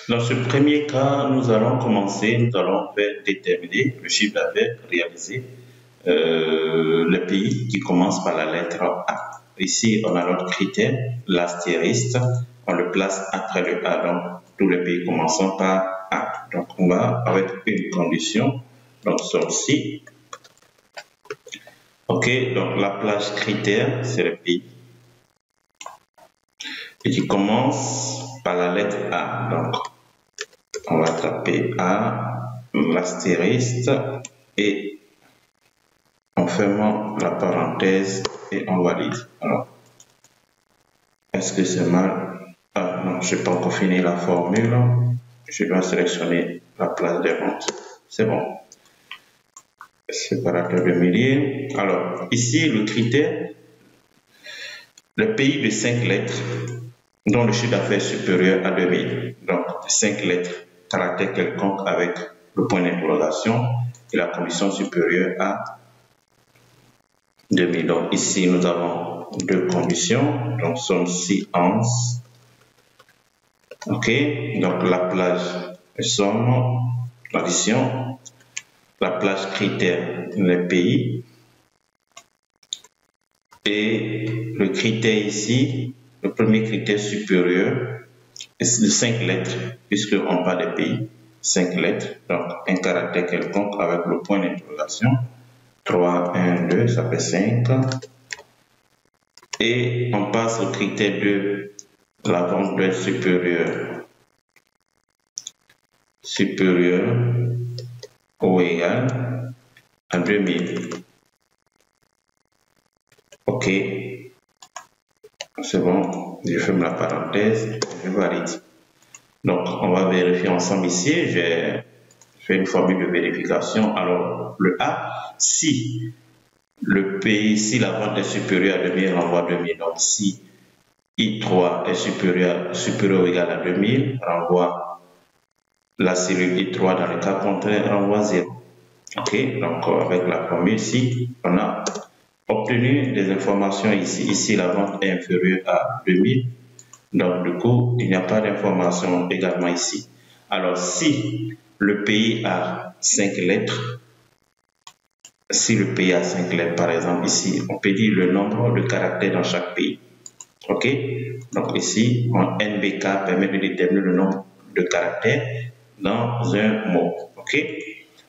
Dans ce premier cas, nous allons déterminer le chiffre d'affaires réalisé, le pays qui commence par la lettre A. Ici, on a notre critère, l'astérisque, on le place après le A, donc tous les pays commençant par A. Donc on va avec une condition, donc celle-ci. Ok, donc la plage critère, c'est le pays et qui commence par la lettre A. Donc on va taper A, l'astérisque et en fermant la parenthèse et on valide. Alors, est-ce que c'est mal? Ah non, je n'ai pas encore fini la formule. Je dois sélectionner la place des ventes. C'est bon. Séparateur de milliers. Alors, ici, le critère, le pays de 5 lettres dont le chiffre d'affaires est supérieur à 2000. Donc, 5 lettres, caractère quelconque avec le point d'interrogation et la condition supérieure à 2000. Donc, ici, nous avons deux conditions. Donc, somme-ci 11. Ok, donc la plage somme, l'addition, la plage critère, les pays, et le critère ici, le premier critère supérieur, est de 5 lettres, puisqu'on parle des pays, 5 lettres, donc un caractère quelconque avec le point d'interrogation, 3, 1, 2, ça fait 5, et on passe au critère 2, la vente doit être supérieure ou égale à 2000. Ok, c'est bon, je ferme la parenthèse, je valide. Donc, on va vérifier ensemble ici. J'ai fait une formule de vérification. Alors, le A, si le pays, si la vente est supérieure à 2000, renvoie 2000. Donc, si I3 est supérieur ou égal à 2000, renvoie la cellule I3. Dans le cas contraire, renvoie 0. Ok, donc avec la formule ici, on a obtenu des informations ici. Ici, la vente est inférieure à 2000. Donc, du coup, il n'y a pas d'information également ici. Alors, si le pays a 5 lettres, par exemple, ici, on peut dire le nombre de caractères dans chaque pays. Ok? Donc, ici, en NBK permet de déterminer le nombre de caractères dans un mot. Ok?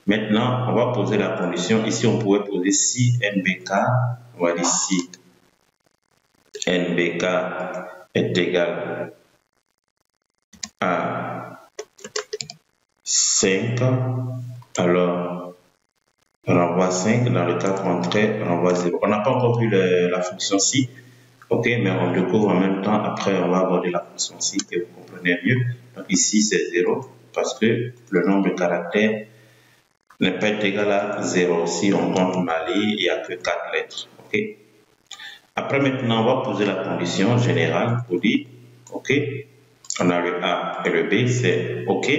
Maintenant, on va poser la condition. Ici, on pourrait poser si NBK, on va dire si NBK est égal à 5, alors renvoie 5, dans le cas contraire, renvoie 0. On n'a pas encore vu la fonction si, ok, mais on découvre en même temps, après on va aborder la fonction si et vous comprenez mieux. Donc ici c'est 0 parce que le nombre de caractères n'est pas égal à 0. Si on compte Mali, il n'y a que 4 lettres. Ok. Après maintenant, on va poser la condition générale pour dire, ok, on a le A et le B, c'est ok,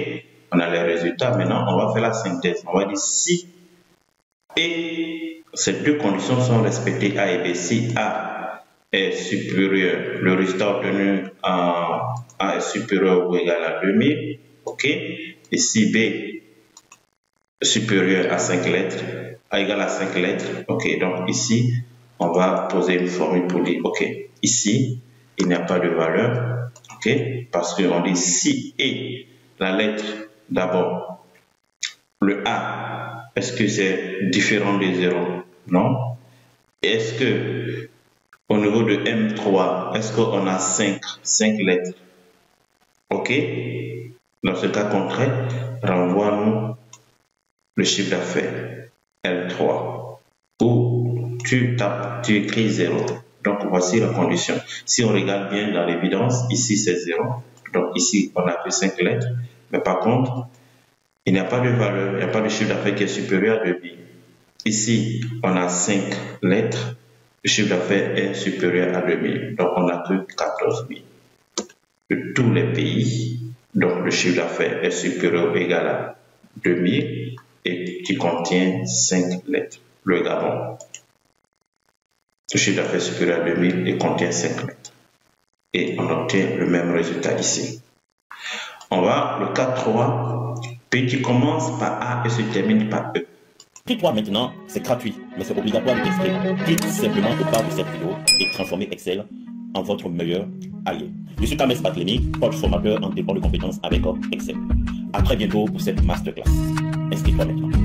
on a les résultats. Maintenant, on va faire la synthèse. On va dire si et ces deux conditions sont respectées, A et B. Si A est supérieur, le résultat obtenu A est supérieur ou égal à 2000, ok, et si B supérieur à 5 lettres, A égale à 5 lettres, ok, donc ici, on va poser une formule pour dire, ok, ici, il n'y a pas de valeur, ok, parce qu'on dit si et la lettre, d'abord, le A, est-ce que c'est différent de 0? Non. Est-ce que, au niveau de M3, est-ce qu'on a 5 lettres? Ok. Dans ce cas contraire, renvoie-nous le chiffre d'affaires L3 où tu écris 0. Donc voici la condition. Si on regarde bien dans l'évidence, ici c'est 0. Donc ici on a que 5 lettres. Mais par contre, il n'y a pas de valeur, il n'y a pas de chiffre d'affaires qui est supérieur à 2000. Ici on a 5 lettres, le chiffre d'affaires est supérieur à 2000. Donc on n'a que 14 000. De tous les pays, donc le chiffre d'affaires est supérieur ou égal à 2000 et qui contient 5 lettres. Le Gabon, le chiffre d'affaires supérieur à 2000 et contient 5 lettres. Et on obtient le même résultat ici. On va, le 4.3, petit commence par A et se termine par E. Clique 3 maintenant, c'est gratuit, mais c'est obligatoire de t'inscrire. Clique simplement au bas de cette vidéo et transformez Excel en votre meilleur allié. Je suis Kames Barthélémy, coach formateur en développement de compétences avec Excel. A très bientôt pour cette masterclass. Inscris-toi maintenant.